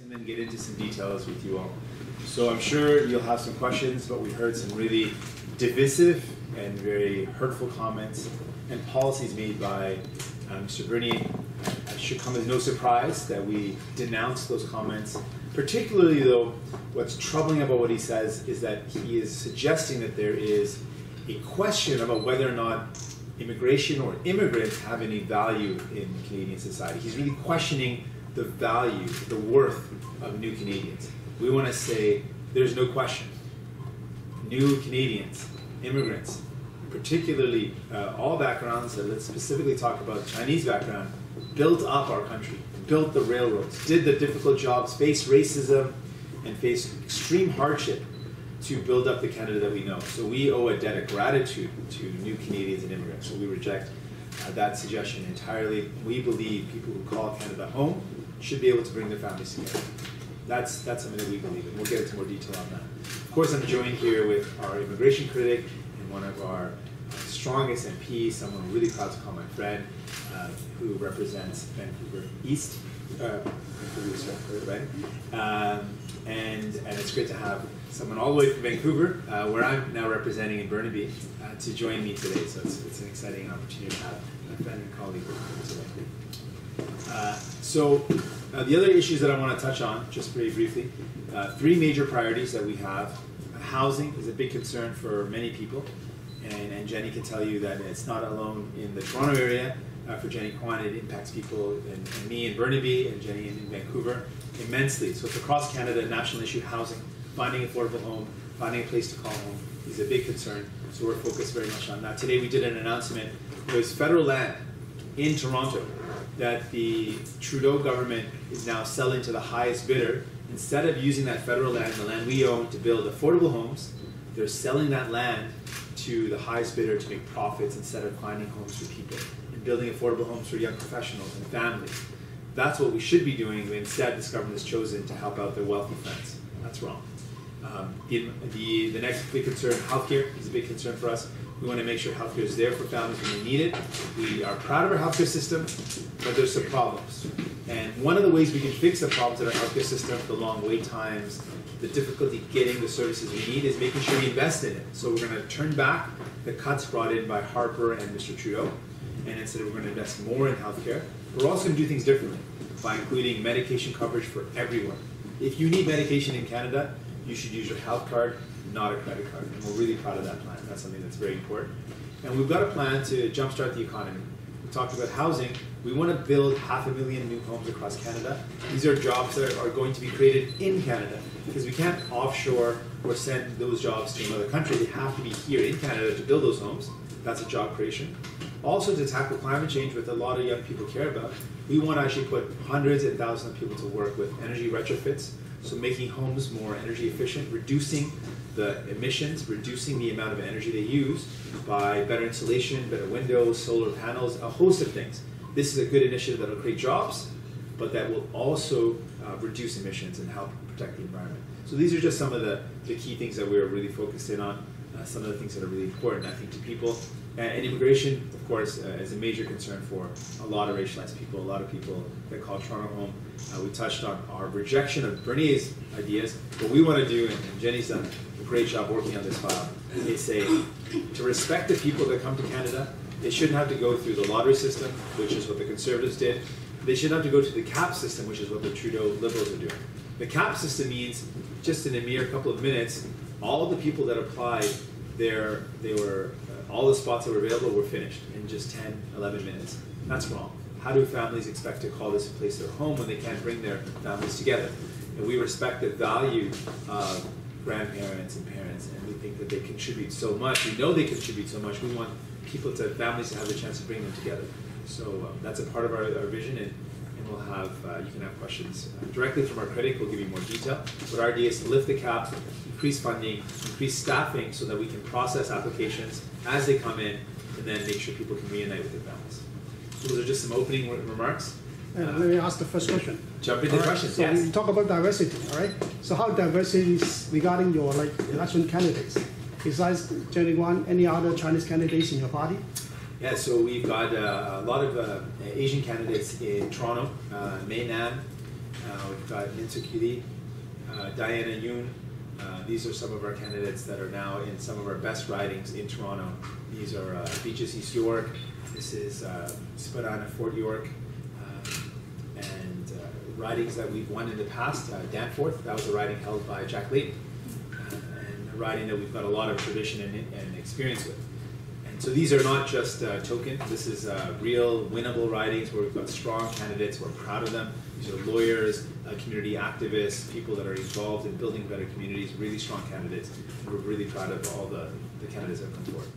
and then get into some details with you all. So I'm sure you'll have some questions, but we heard some really divisive and very hurtful comments and policies made by Mr. Bernier. It should come as no surprise that we denounce those comments. Particularly though, what's troubling about what he says is that he is suggesting that there is a question about whether or not immigration or immigrants have any value in Canadian society. He's really questioning the value, the worth of new Canadians. We want to say there's no question. New Canadians, immigrants, particularly all backgrounds, let's specifically talk about Chinese background, built up our country, built the railroads, did the difficult jobs, faced racism, and faced extreme hardship to build up the Canada that we know. So we owe a debt of gratitude to new Canadians and immigrants. So we reject that suggestion entirely. We believe people who call Canada home should be able to bring their families together. That's something that we believe in. We'll get into more detail on that. Of course, I'm joined here with our immigration critic and one of our strongest MPs, someone I'm really proud to call my friend, who represents Vancouver East. Vancouver East, right? And it's great to have someone all the way from Vancouver, where I'm now representing in Burnaby, to join me today. So it's an exciting opportunity to have my friend and colleague today. The other issues that I want to touch on, just very briefly, three major priorities that we have. Housing is a big concern for many people, and Jenny can tell you that it's not alone in the Toronto area. For Jenny Kwan, it impacts people and me in Burnaby and Jenny in Vancouver immensely. So it's across Canada, national issue, housing, finding an affordable home, finding a place to call home is a big concern. So we're focused very much on that. Today we did an announcement. There's federal land in Toronto that the Trudeau government is now selling to the highest bidder. Instead of using that federal land, the land we own, to build affordable homes, they're selling that land to the highest bidder to make profits instead of finding homes for people and building affordable homes for young professionals and families. That's what we should be doing. Instead, this government has chosen to help out their wealthy friends. That's wrong. The next big concern, healthcare, is a big concern for us. We want to make sure healthcare is there for families when they need it. We are proud of our healthcare system, but there's some problems. And one of the ways we can fix the problems in our healthcare system, the long wait times, the difficulty getting the services we need, is making sure we invest in it. So we're going to turn back the cuts brought in by Harper and Mr. Trudeau, and instead we're going to invest more in healthcare. We're also going to do things differently by including medication coverage for everyone. If you need medication in Canada, you should use your health card, not a credit card. And we're really proud of that plan. That's something that's very important. And we've got a plan to jumpstart the economy. We talked about housing. We want to build 500,000 new homes across Canada. These are jobs that are going to be created in Canada, because we can't offshore or send those jobs to another country. They have to be here in Canada to build those homes. That's a job creation. Also, to tackle climate change, which a lot of young people care about, we want to actually put hundreds and thousands of people to work with energy retrofits. So making homes more energy efficient, reducing the emissions, reducing the amount of energy they use by better insulation, better windows, solar panels, a host of things. This is a good initiative that will create jobs, but that will also reduce emissions and help protect the environment. So these are just some of the key things that we're really focused in on, some of the things that are really important, I think, to people. And immigration, of course, is a major concern for a lot of racialized people, a lot of people that call Toronto home. We touched on our rejection of Bernier's ideas. What we want to do, and Jenny's done a great job working on this file, is say, to respect the people that come to Canada, they shouldn't have to go through the lottery system, which is what the Conservatives did. They shouldn't have to go to the cap system, which is what the Trudeau Liberals are doing. The cap system means, just in a mere couple of minutes, all the people that applied, all the spots that were available were finished in just 10, 11 minutes. That's wrong. How do families expect to call this place their home when they can't bring their families together? And we respect the value of grandparents and parents, and we think that they contribute so much. We know they contribute so much. We want families to have the chance to bring them together. So that's a part of our vision, and we'll have, you can have questions directly from our critic. We'll give you more detail. But our idea is to lift the cap, increase funding, increase staffing so that we can process applications as they come in, and then make sure people can reunite with their families. So those are just some opening remarks. Let me ask the first question. Jump into questions, so yes. we talk about diversity, all right? So how diversity is regarding your election candidates? Besides Jenny Kwan, any other Chinese candidates in your party? Yeah, so we've got a lot of Asian candidates in Toronto, Mainland, We've got Minsu Kiri, Diana Yoon. These are some of our candidates that are now in some of our best ridings in Toronto. These are Beaches East York. This is Spadina Fort York. And ridings that we've won in the past. Danforth, that was a riding held by Jack Layton. And a riding that we've got a lot of tradition and experience with. And so these are not just token. This is real winnable ridings where we've got strong candidates. We're proud of them. These are lawyers, community activists, people that are involved in building better communities, really strong candidates. And we're really proud of all the candidates that have come forward.